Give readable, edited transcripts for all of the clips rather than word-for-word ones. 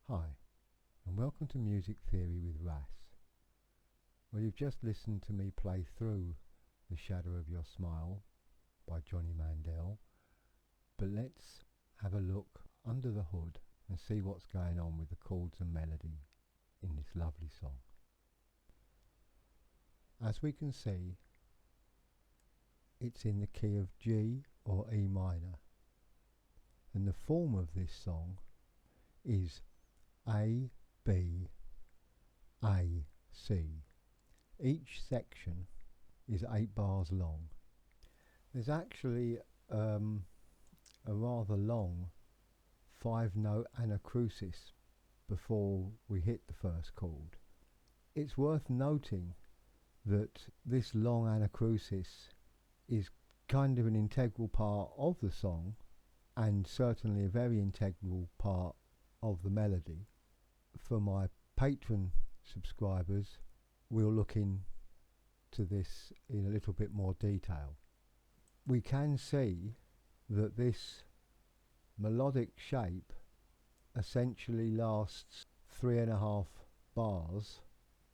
Hi, and welcome to Music Theory with Ras. Well, you've just listened to me play through The Shadow of Your Smile by Johnny Mandel, but let's have a look under the hood and see what's going on with the chords and melody in this lovely song. As we can see, it's in the key of G or E minor, and the form of this song is A, B, A, C. Each section is 8 bars long. There's actually a rather long 5-note anacrusis before we hit the first chord. It's worth noting that this long anacrusis is kind of an integral part of the song, and certainly a very integral part of the melody. For my Patreon subscribers, we'll look into this in a little bit more detail. We can see that this melodic shape essentially lasts 3.5 bars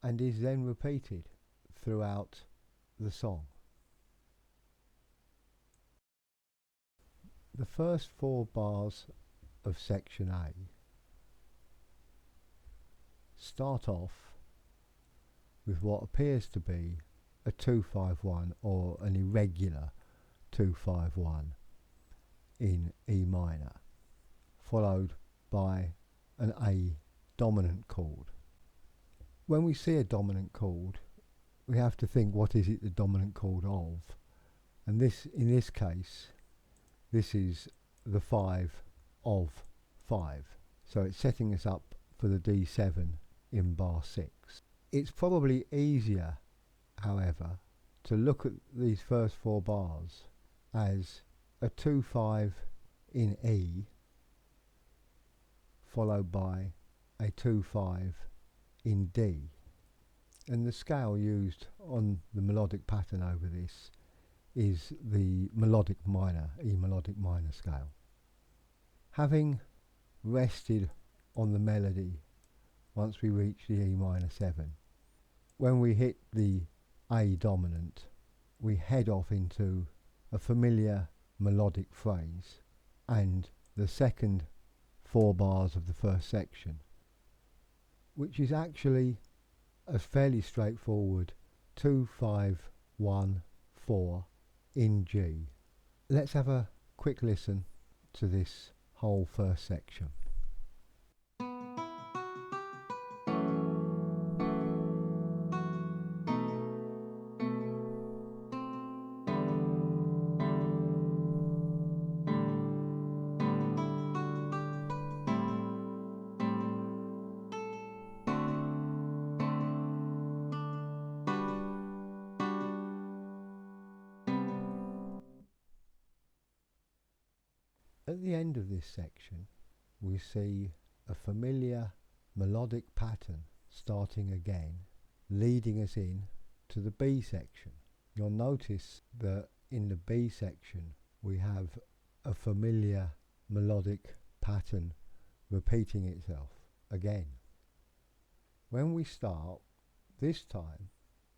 and is then repeated throughout the song. The first 4 bars of section A start off with what appears to be a 2-5-1 or an irregular 2-5-1 in E minor, followed by an A dominant chord. When we see a dominant chord, we have to think, what is it the dominant chord of? And this, in this case, this is the 5 of 5. So it's setting us up for the D7 in bar 6. It's probably easier, however, to look at these first 4 bars as a 2-5 in E followed by a 2-5 in D. And the scale used on the melodic pattern over this is the melodic minor, E melodic minor scale. Having rested on the melody once we reach the E minor 7, when we hit the A dominant, we head off into a familiar melodic phrase and the second 4 bars of the first section, which is actually a fairly straightforward 2-5-1-4 in G. Let's have a quick listen to this whole first section. At the end of this section, we see a familiar melodic pattern starting again, leading us in to the B section. You'll notice that in the B section we have a familiar melodic pattern repeating itself again. When we start, this time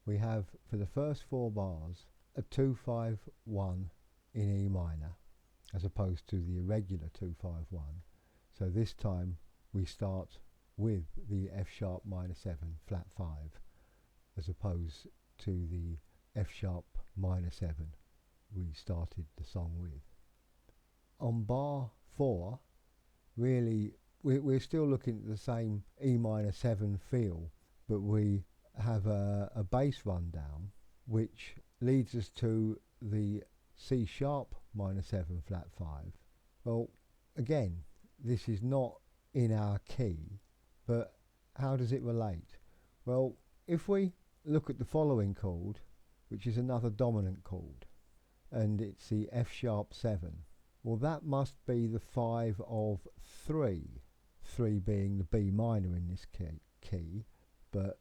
we have, for the first 4 bars, a 2-5-1 in E minor, as opposed to the irregular 2-5-1. So this time we start with the F sharp minor 7 flat 5, as opposed to the F sharp minor 7 we started the song with. On bar 4, really we're still looking at the same E minor 7 feel, but we have a bass rundown which leads us to the C sharp minor 7 flat 5. Well, again, this is not in our key, but how does it relate? Well, if we look at the following chord, which is another dominant chord, and it's the F sharp 7, well, that must be the 5 of 3, 3 being the B minor in this key, but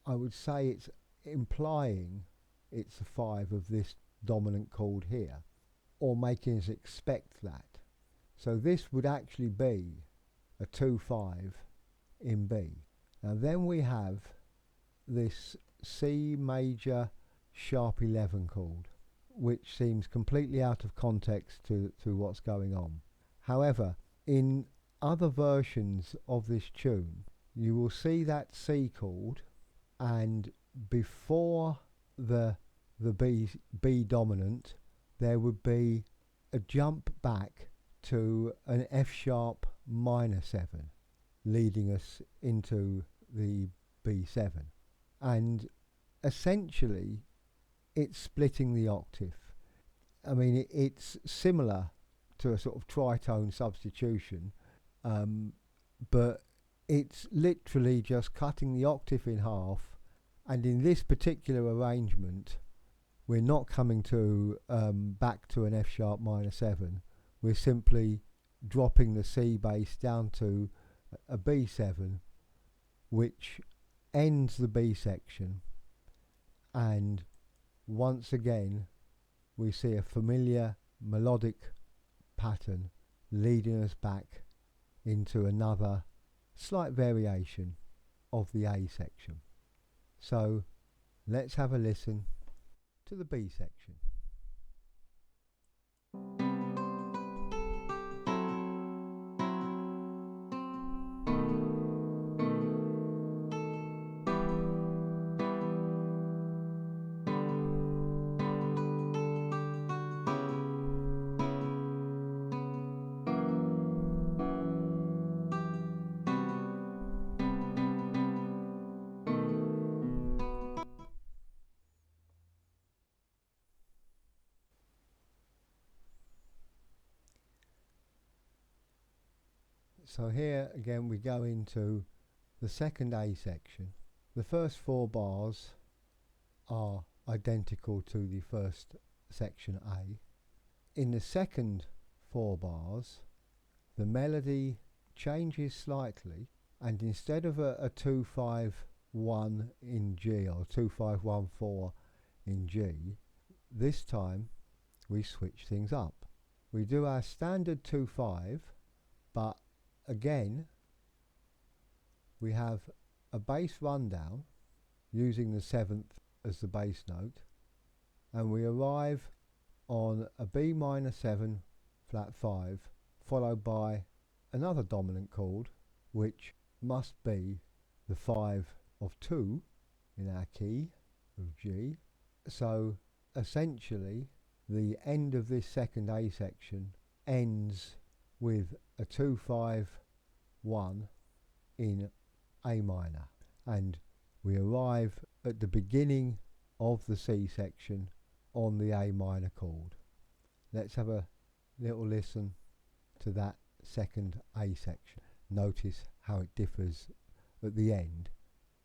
I would say it's implying it's the 5 of this dominant chord here, or making us expect that. So this would actually be a 2-5 in B. Now then we have this C major sharp 11 chord, which seems completely out of context to what's going on. However, in other versions of this tune, you will see that C chord, and before the B dominant, there would be a jump back to an F sharp minor 7, leading us into the B7. And essentially, it's splitting the octave. I mean, it's similar to a sort of tritone substitution, but it's literally just cutting the octave in half. And in this particular arrangement, we're not coming to back to an F sharp minor 7. We're simply dropping the C bass down to a B7, which ends the B section, and once again we see a familiar melodic pattern leading us back into another slight variation of the A section. So let's have a listen to the B section. So here again we go into the second A section. The first 4 bars are identical to the first section A. In the second 4 bars, the melody changes slightly, and instead of a 2-5-1 in G or 2-5-1-4 in G, this time we switch things up. We do our standard 2-5, but again we have a bass rundown using the 7th as the bass note, and we arrive on a B minor 7 flat 5, followed by another dominant chord, which must be the 5 of 2 in our key of G. So essentially the end of this second A section ends with a 2-5-1 in A minor, and we arrive at the beginning of the C section on the A minor chord. Let's have a little listen to that second A section. Notice how it differs at the end,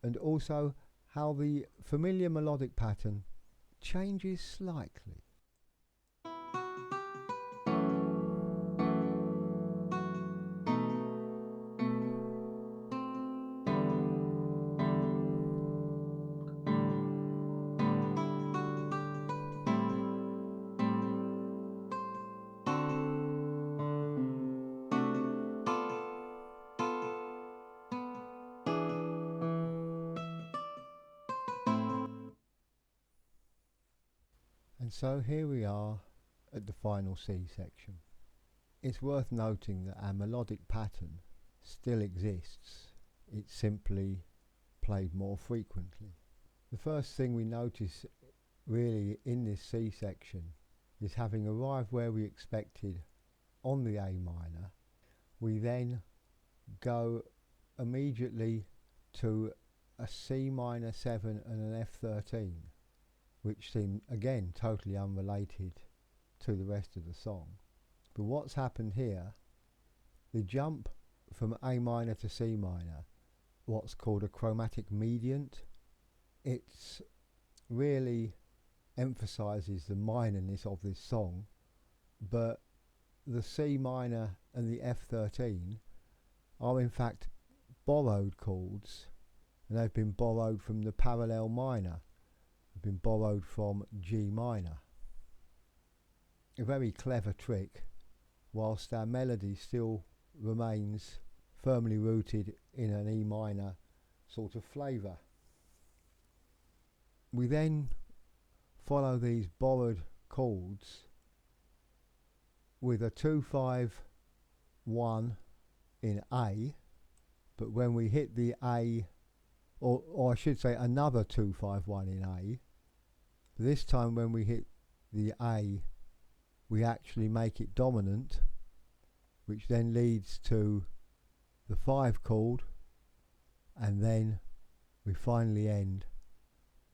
and also how the familiar melodic pattern changes slightly. And so here we are at the final C section. It's worth noting that our melodic pattern still exists, it's simply played more frequently. The first thing we notice really in this C section is, having arrived where we expected on the A minor, we then go immediately to a C minor 7 and an F13, which seem again totally unrelated to the rest of the song. But what's happened here, the jump from A minor to C minor, what's called a chromatic mediant, it's really emphasizes the minorness of this song, but the C minor and the F13 are in fact borrowed chords, and they've been borrowed from the parallel minor, they've been borrowed from G minor. A very clever trick, whilst our melody still remains firmly rooted in an E minor sort of flavour. We then follow these borrowed chords with a 2-5-1 in A, but when we hit the A, or I should say another 2-5-1 in A, this time when we hit the A we actually make it dominant, which then leads to the 5 chord, and then we finally end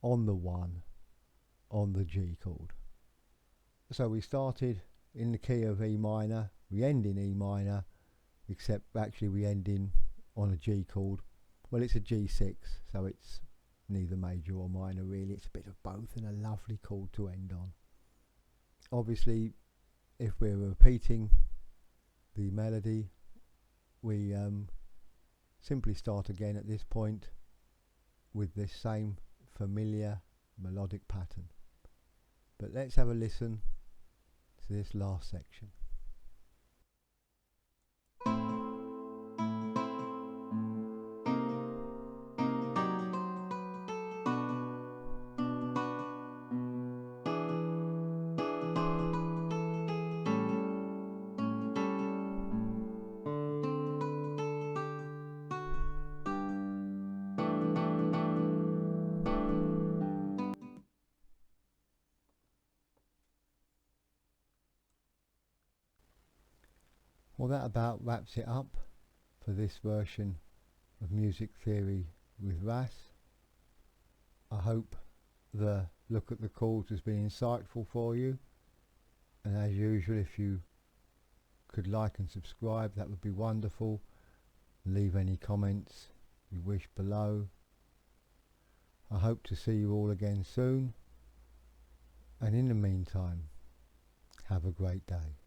on the 1 on the G chord. So we started in the key of E minor, we end in E minor, except actually we end in on a G chord. Well, it's a G6, so it's neither major or minor really, it's a bit of both and a lovely chord to end on. Obviously, if we're repeating the melody, we simply start again at this point with this same familiar melodic pattern. But let's have a listen to this last section. Well, that about wraps it up for this version of Music Theory with Ras. I hope the look at the chords has been insightful for you, and as usual, if you could like and subscribe, that would be wonderful. Leave any comments you wish below. I hope to see you all again soon, and in the meantime, have a great day.